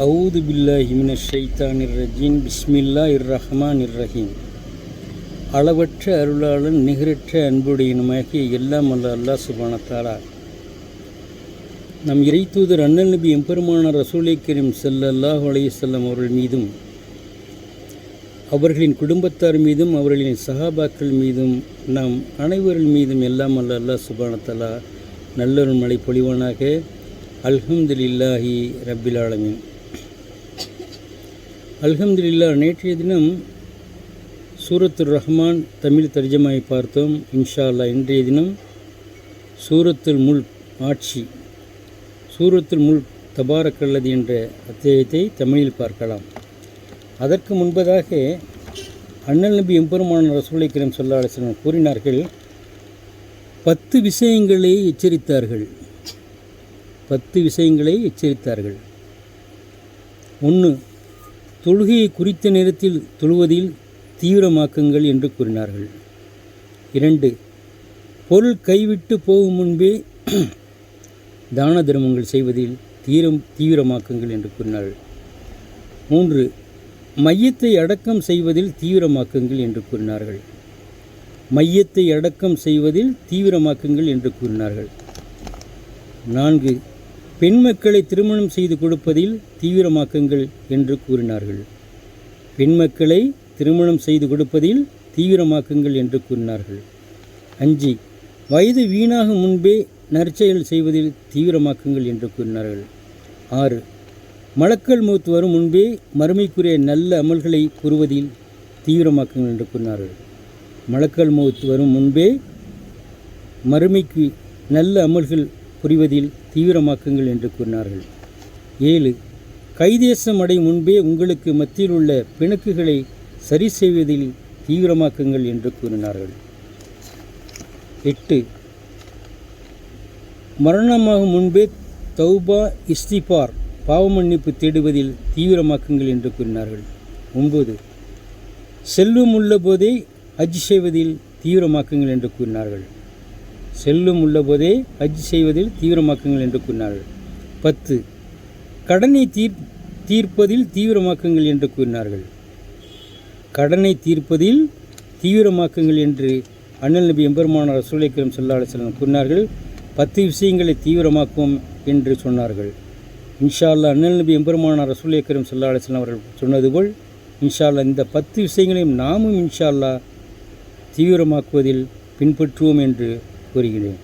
அவுது பில்லாஹி மினஷ் ஷைத்தானிர் ரஜீம். பிஸ்மில்லாஹிர் ரஹ்மானிர் ரஹீம். அளவற்ற அருளாளன் நிகரற்ற அன்புடையனுமாகிய எல்லாம் அல்ல அல்லாஹ் சுப்ஹானஹு வ தஆலா நம் இறைத்தூதர் அண்ணல் நபி எம்பெருமானார் ரசூலை கரீம் ஸல்லல்லாஹு அலைஹி வஸல்லம் அவர்கள் மீதும் அவர்களின் குடும்பத்தார் மீதும் அவர்களின் சஹாபாக்கள் மீதும் நாம் அனைவர்கள் மீதும் எல்லாம் அல்ல அல்லாஹ் சுப்ஹானஹு வ தஆலா நல்லொரு மழை பொழிவானாக. அல்ஹம்துலில்லாஹி ரப்பில் ஆலமீன். அல்ஹம்துலில்லாஹ். நேற்றைய தினம் சூரத்துர் ரஹ்மான் தமிழ் தர்ஜமாவை பார்த்தோம். இன்ஷா அல்லாஹ் இன்றைய தினம் சூரத்துல் முல்க் ஆட்சி, சூரத்துல் முல்க் தபாரக்கல்லது என்ற அத்தியாயத்தை தமிழில் பார்க்கலாம். அதற்கு முன்பதாக அண்ணல் நபி எம்பெருமானார் ரசூலுல்லாஹி கரீம் ஸல்லல்லாஹு அலைஹி வஸல்லம் கூறினார்கள், 10 விஷயங்களை எச்சரித்தார்கள். 10 விஷயங்களை எச்சரித்தார்கள். 1. தொழுகையை குறித்த நேரத்தில் தொழுவதில் தீவிரமாக்குங்கள் என்று கூறினார்கள். 2. பொருள் கைவிட்டு போகும் முன்பே தான தர்மங்கள் செய்வதில் தீவிரமாக்குங்கள் என்று கூறினார்கள். 3. மையத்தை அடக்கம் செய்வதில் தீவிரமாக்குங்கள் என்று கூறினார்கள். மையத்தை அடக்கம் செய்வதில் தீவிரமாக்குங்கள் என்று கூறினார்கள். 4. பெண் மக்களை திருமணம் செய்து கொடுப்பதில் தீவிரமாக்குங்கள் என்று கூறினார்கள். பெண் மக்களை திருமணம் செய்து கொடுப்பதில் தீவிரமாக்குங்கள் என்று கூறினார்கள். 5. வயது வீணாகும் முன்பே நற்செயல் செய்வதில் தீவிரமாக்குங்கள் என்று கூறினார்கள். 6. மலக்கல் மௌத் வரும் முன்பே மறுமைக்குரிய நல்ல அமல்களை கூறுவதில் தீவிரமாக்குங்கள் என்று கூறினார்கள். மலக்கல் மௌத் வரும் முன்பே மறுமைக்கு நல்ல அமல்கள் புரிவதில் தீவிரமாக்குங்கள் என்று கூறினார்கள். 7. கைதேசம் அடையும் முன்பே உங்களுக்கு மத்தியில் உள்ள பிணக்குகளை சரி செய்வதில் தீவிரமாக்குங்கள் என்று கூறினார்கள். 8. மரணமாகும் முன்பே தௌபா இஸ்திஃபார் பாவமன்னிப்பு தேடுவதில் தீவிரமாக்குங்கள் என்று கூறினார்கள். 9. செல்வம் உள்ள போதே ஹஜ் செய்வதில் தீவிரமாக்குங்கள் என்று கூறினார்கள். செல்வம் உள்ள போதே ஹஜ் செய்வதில் தீவிரமாக்குங்கள் என்று கூறினார்கள். 10. கடனை தீர்ப்பதில் தீவிரமாக்குங்கள் என்று கூறினார்கள். கடனை தீர்ப்பதில் தீவிரமாக்குங்கள் என்று அண்ணல் நபி எம்பெருமானார் ரசூலுல்லாஹி கரீம் ஸல்லல்லாஹு அலைஹி வஸல்லம் கூறினார்கள். 10 விஷயங்களை தீவிரமாக்குவோம் என்று சொன்னார்கள். இன்ஷா அல்லாஹ் அண்ணல் நபி எம்பெருமானார் ரசூலுல்லாஹி கரீம் ஸல்லல்லாஹு அலைஹி வஸல்லம் அவர்கள் சொன்னது போல் இன்ஷா அல்லாஹ் இந்த 10 விஷயங்களையும் நாமும் இன்ஷா அல்லாஹ் தீவிரமாக்குவதில் பின்பற்றுவோம் என்று கூறுகிறேன்.